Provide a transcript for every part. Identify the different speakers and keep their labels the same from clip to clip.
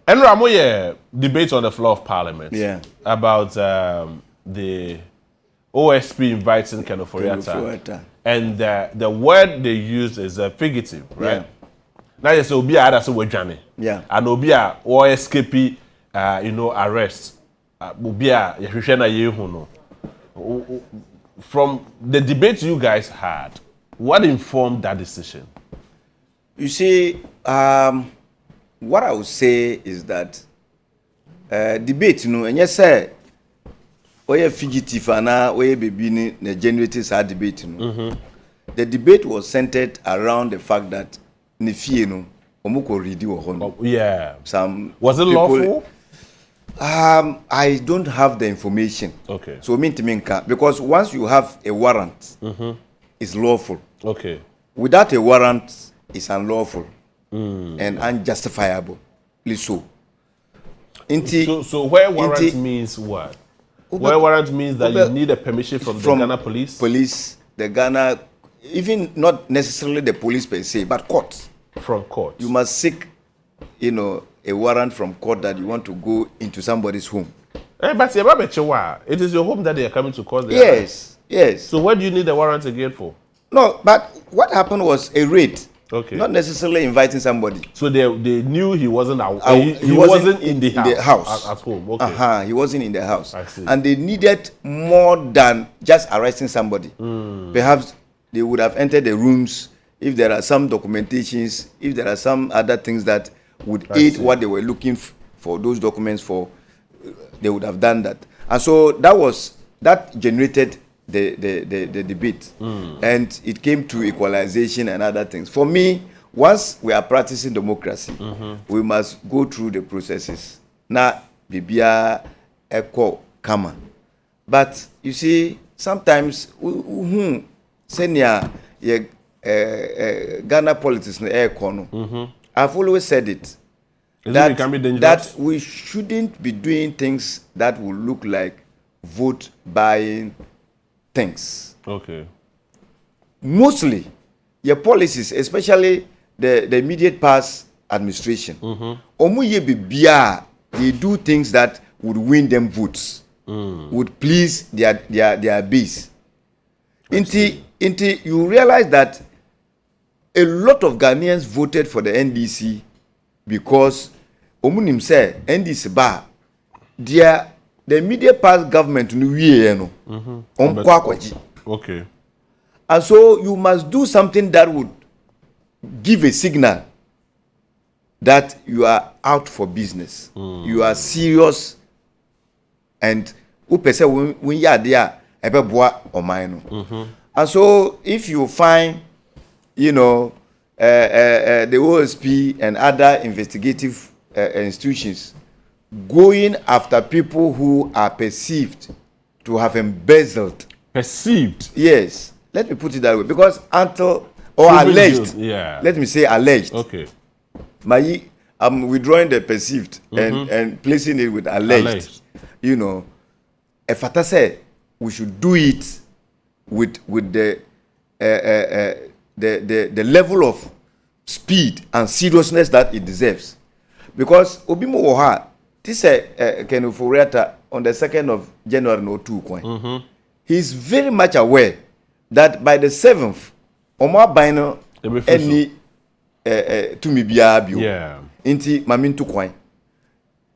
Speaker 1: And Ramo, debate on the floor of Parliament.
Speaker 2: Yeah.
Speaker 1: About the OSP inviting Ken Ofori Atta. And the word they use is a fugitive, right?
Speaker 2: Yeah.
Speaker 1: Now you say Obi a so Johnny.
Speaker 2: Yeah.
Speaker 1: And Obi a or escape arrest. Obi a yehwehwe na yehu no. From the debate you guys had, what informed that decision?
Speaker 2: You see, what I would say is that debate, and yes, sir, oye fugitive ana oye baby ni generated our debate, The debate was centered around the fact that nifie no omuko ready wo hono.
Speaker 1: Yeah.
Speaker 2: Some
Speaker 1: was it
Speaker 2: people,
Speaker 1: lawful?
Speaker 2: I don't have the information.
Speaker 1: Okay.
Speaker 2: So mean to mean because once you have a warrant, it's lawful.
Speaker 1: Okay.
Speaker 2: Without a warrant, it's unlawful and unjustifiable. So
Speaker 1: where warrant means what? Where warrant means that you need a permission from the Ghana police?
Speaker 2: Police, the Ghana, even not necessarily the police per se, but court.
Speaker 1: From court.
Speaker 2: You must seek, a warrant from court that you want to go into somebody's home.
Speaker 1: But it is your home that they are coming to court.
Speaker 2: Yes, yes.
Speaker 1: So what do you need the warrant again for?
Speaker 2: No, but what happened was a raid.
Speaker 1: Okay.
Speaker 2: Not necessarily inviting somebody.
Speaker 1: So they knew he wasn't out. He wasn't in the house. At home. Okay.
Speaker 2: He wasn't in the house.
Speaker 1: I see.
Speaker 2: And they needed more than just arresting somebody. Perhaps they would have entered the rooms if there are some documentations, if there are some other things that would aid what they were looking for those documents for, they would have done that. And so that generated the debate, and it came to equalization and other things. For me, once we are practicing democracy, we must go through the processes. Na bibia eko kama, but you see, sometimes senior Ghana politics no eko. I've always said it. That we shouldn't be doing things that will look like vote buying things.
Speaker 1: Okay.
Speaker 2: Mostly, your policies, especially the immediate past administration, they do things that would win them votes, would please their base. Until you realize that a lot of Ghanaians voted for the NDC because Omunim said NDC ba the immediate past government
Speaker 1: okay.
Speaker 2: And so you must do something that would give a signal that you are out for business. You are serious, and when you are there, and so if you find, the OSP and other investigative institutions going after people who are perceived to have embezzled.
Speaker 1: Perceived?
Speaker 2: Yes. Let me put it that way. Because alleged.
Speaker 1: Yeah.
Speaker 2: Let me say alleged.
Speaker 1: Okay.
Speaker 2: I'm withdrawing the perceived and placing it with alleged. If I say we should do it with the level of speed and seriousness that it deserves. Because Obimo Oha, this Ken Ofori Atta on the 2nd of January no 2 he's very much aware that by the 7th Omar Bino any to me biabio.
Speaker 1: Yeah.
Speaker 2: Inti Mamintu Coin.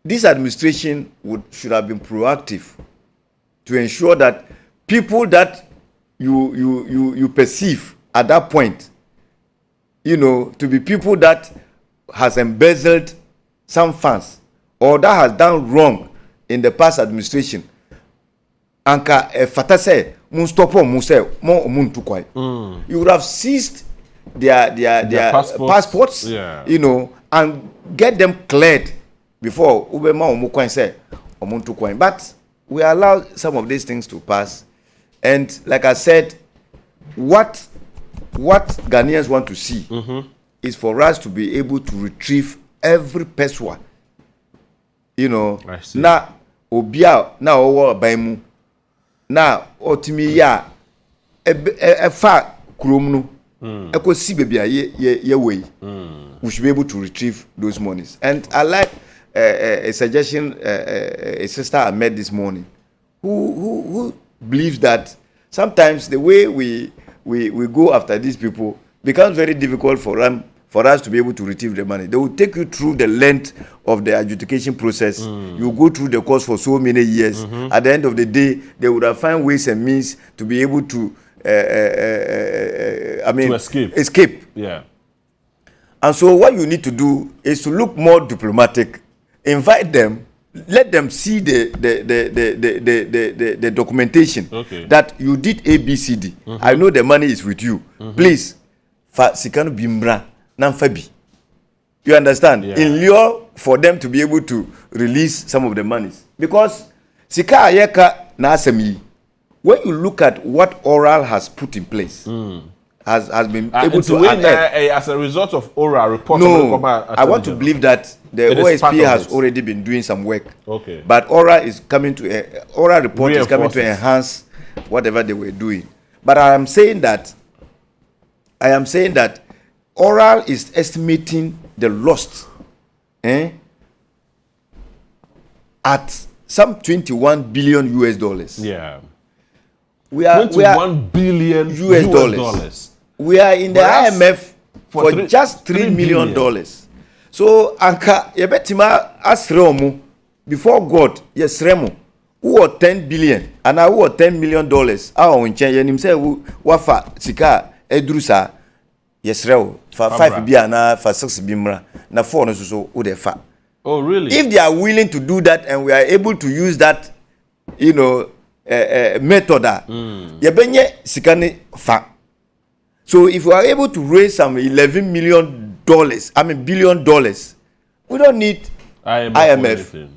Speaker 2: This administration should have been proactive to ensure that people that you perceive at that point, to be people that has embezzled some funds or that has done wrong in the past administration. Anka fatase Mustapha Hamid, you would have seized their passports, and get them cleared before Ubema Omukwan say Omuntu Kwan. But we allow some of these things to pass, and like I said, what Ghanaians want to see is for us to be able to retrieve every peswa. Na obia na owo baimu na otimi ya efa kurom no ekosi bebia ye we should be able to retrieve those monies. And I like a suggestion a sister I met this morning who believes that sometimes the way we go after these people becomes very difficult for us to be able to retrieve the money. They will take you through the length of the adjudication process. You go through the course for so many years. At the end of the day, they would have found ways and means to be able to escape.
Speaker 1: Yeah.
Speaker 2: And so what you need to do is to look more diplomatic, invite them, let them see the documentation that you did ABCD. I know the money is with you. Please, sikanu bimbra namfabi. You understand?
Speaker 1: Yeah.
Speaker 2: In lieu for them to be able to release some of the monies, because sika ayeka na asemi. When you look at what Oral has put in place, has been able to
Speaker 1: as a result of Oral report.
Speaker 2: No, I want to believe that the OSP has already been doing some work.
Speaker 1: Okay.
Speaker 2: But Oral is coming to Oral report is coming to enhance whatever they were doing. But I am saying that Oral is estimating the loss at some $21 billion US.
Speaker 1: Yeah.
Speaker 2: We are
Speaker 1: $21 billion US dollars.
Speaker 2: We are in the IMF for just $3 million. So anka yebetima asremo before God yesremo who are 10 billion and who are $10 million on chen yenim say wafa sika edrusa yesreo for 5 bi na for 6 bimra na 4 no so wo dey fa.
Speaker 1: Oh really?
Speaker 2: If they are willing to do that and we are able to use that, method yebenye sikane fa. So if we are able to raise some $11 million, billion dollars, we don't need IMF.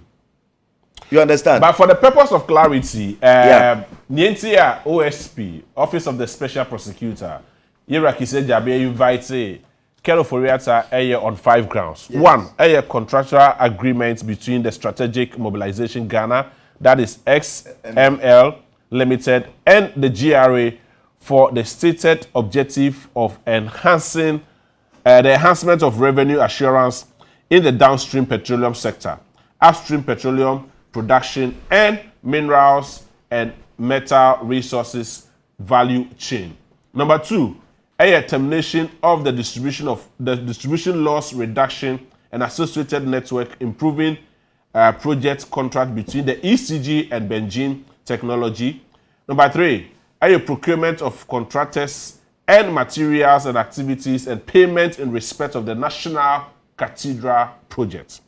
Speaker 2: You understand?
Speaker 1: But for the purpose of clarity, Nientia OSP, Office of the Special Prosecutor, Iraqi said Jabe invites Ken Ofori Atta on 5 grounds. Yes. 1, a contractual agreement between the Strategic Mobilization Ghana, that is XML Limited, and the GRA for the stated objective of enhancement of revenue assurance in the downstream petroleum sector, upstream petroleum production, and minerals and metal resources value chain. Number 2, a termination of the distribution loss reduction and associated network improving project contract between the ECG and Benjin Technology. Number 3, a procurement of contractors and materials and activities and payment in respect of the National Cathedral project.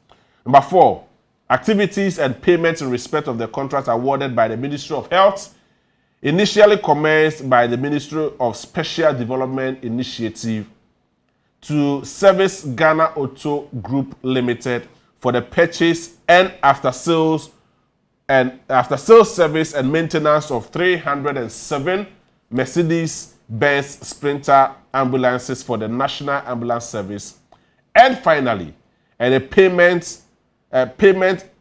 Speaker 1: Number 4, activities and payments in respect of the contract awarded by the Ministry of Health, initially commenced by the Ministry of Special Development Initiative to Service Ghana Auto Group Limited for the purchase and after sales service and maintenance of 307 Mercedes-Benz Sprinter ambulances for the National Ambulance Service, and finally, a payment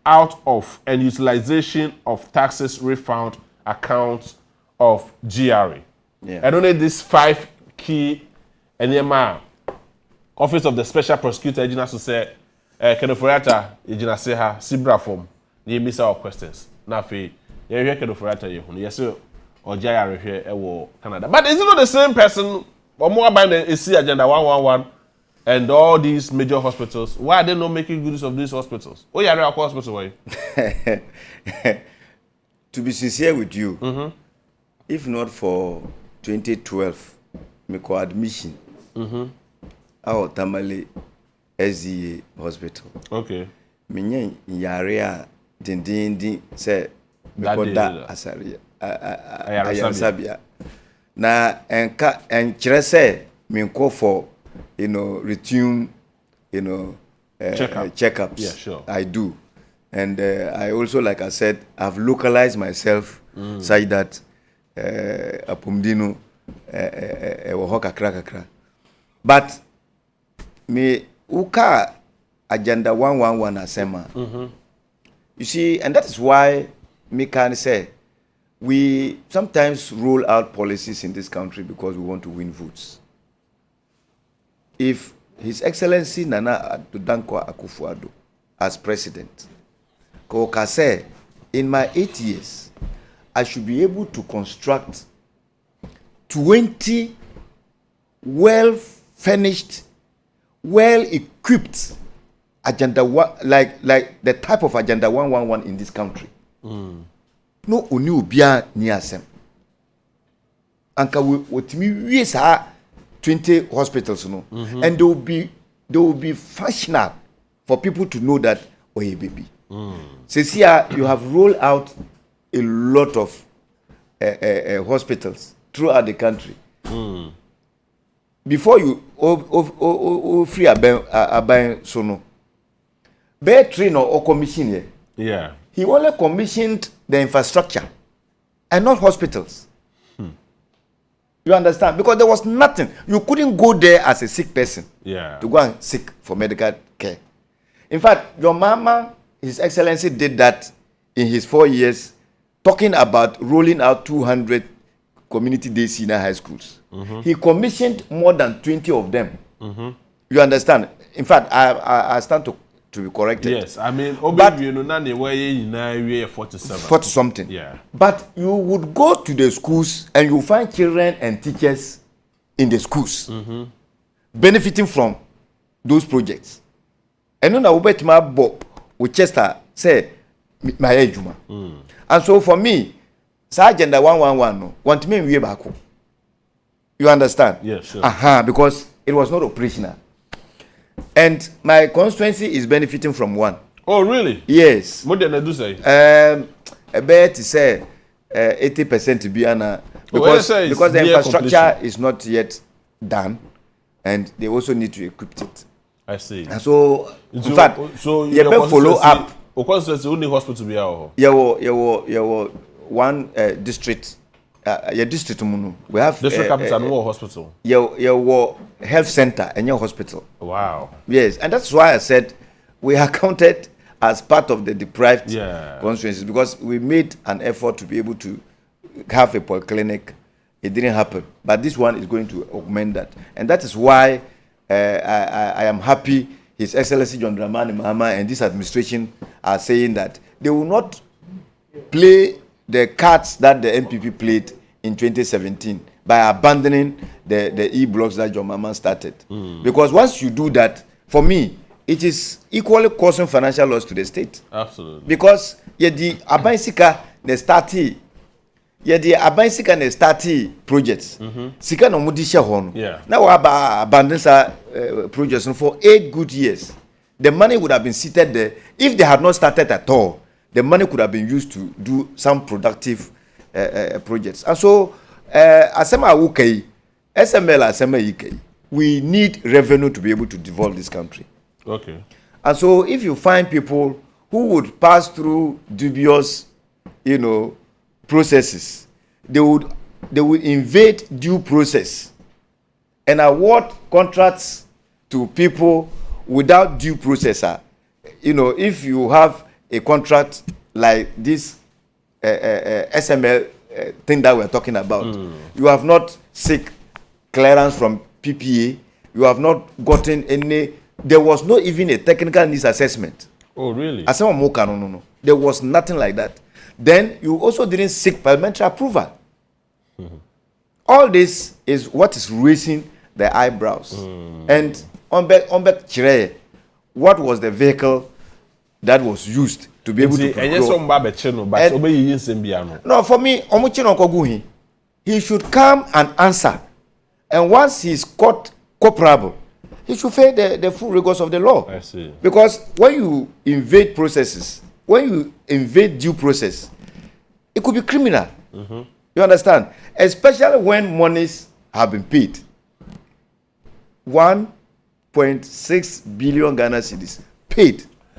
Speaker 1: out of and utilization of taxes refund account of GRA.
Speaker 2: Yeah.
Speaker 1: And only these 5 key NMR Office of the Special Prosecutor Ejina so say Ken Ofori Atta Ejina say ha Sibra form ye miss our questions. Na fe ye hwe Ken Ofori Atta ye hu ye say Ojaya rehwe ewo Canada. But is it not the same person or more about the AC agenda 111 and all these major hospitals? Why are they not making good use of these hospitals? Oh yeah, our hospital why?
Speaker 2: To be sincere with you, if not for 2012, me co admission, our Tamale SDA hospital.
Speaker 1: Okay.
Speaker 2: Minye yarea dindindi say mekoda asaria ayarasabia. Na enka enkyere say me call for routine checkups.
Speaker 1: Yeah, sure.
Speaker 2: I do. And I also, like I said, I've localized myself such that apumdino kakra. But me uka agenda 111 asema. You see, and that is why me can say we sometimes roll out policies in this country because we want to win votes. If His Excellency Nana Danko Akufo-Addo as president, Koka say, in my 8 years, I should be able to construct 20 well-furnished, well-equipped agenda like the type of agenda 111 in this country. No oni ubia ni asem. Anka we sa 20 hospitals no, and they will be functional for people to know that oye baby. Since here you have rolled out a lot of hospitals throughout the country. Before you free aben sono, be train or commission here.
Speaker 1: Yeah.
Speaker 2: He only commissioned the infrastructure and not hospitals. You understand? Because there was nothing. You couldn't go there as a sick person to go and seek for medical care. In fact, your mama, His Excellency, did that in his 4 years, talking about rolling out 200 community-day senior high schools. He commissioned more than 20 of them. You understand? In fact, I stand to be corrected.
Speaker 1: Yes, I mean,
Speaker 2: but,
Speaker 1: 40
Speaker 2: something.
Speaker 1: Yeah.
Speaker 2: But you would go to the schools and you find children and teachers in the schools benefiting from those projects. And then I will bet my Bob with Chester say my ejuma. And so for me, agenda 111 no want me way back. You understand?
Speaker 1: Yes, sure.
Speaker 2: Because it was not operational. And my constituency is benefiting from one.
Speaker 1: Oh, really?
Speaker 2: Yes.
Speaker 1: What did I do say?
Speaker 2: I bet to say 80% to be ana because the infrastructure is not yet done, and they also need to equip it.
Speaker 1: I see.
Speaker 2: And so in fact, you better follow up.
Speaker 1: Of course, there's only hospital be out.
Speaker 2: Yeah, one district. Your district we have
Speaker 1: district capital and war hospital.
Speaker 2: Your health center and your hospital.
Speaker 1: Wow.
Speaker 2: Yes, and that's why I said we are counted as part of the deprived constituencies because we made an effort to be able to have a polyclinic. It didn't happen, but this one is going to augment that, and that is why I am happy His Excellency John Dramani Mahama and this administration are saying that they will not play the cards that the MPP played in 2017 by abandoning the E-blocks that John Mahama started. Because once you do that, for me, it is equally causing financial loss to the state.
Speaker 1: Absolutely.
Speaker 2: Because the Abansika the started projects. Sika no mudi share now abandon projects for 8 good years. The money would have been seated there if they had not started at all. The money could have been used to do some productive projects. And so, Asema Ukei, SML Asema Ikei, we need revenue to be able to develop this country.
Speaker 1: Okay.
Speaker 2: And so, if you find people who would pass through dubious, processes, they would invade due process and award contracts to people without due process. If you have a contract like this SML thing that we're talking about, you have not seek clearance from PPA, you have not gotten any, there was not even a technical needs assessment.
Speaker 1: Oh, really?
Speaker 2: No. There was nothing like that. Then you also didn't seek parliamentary approval. All this is what is raising the eyebrows. And what was the vehicle that was used to be able to control? No, for me, he should come and answer. And once he's caught culpable, he should face the full rigors of the law.
Speaker 1: I see.
Speaker 2: Because when you invade processes, when you invade due process, it could be criminal. You understand? Especially when monies have been paid. 1.6 billion Ghana cedis paid.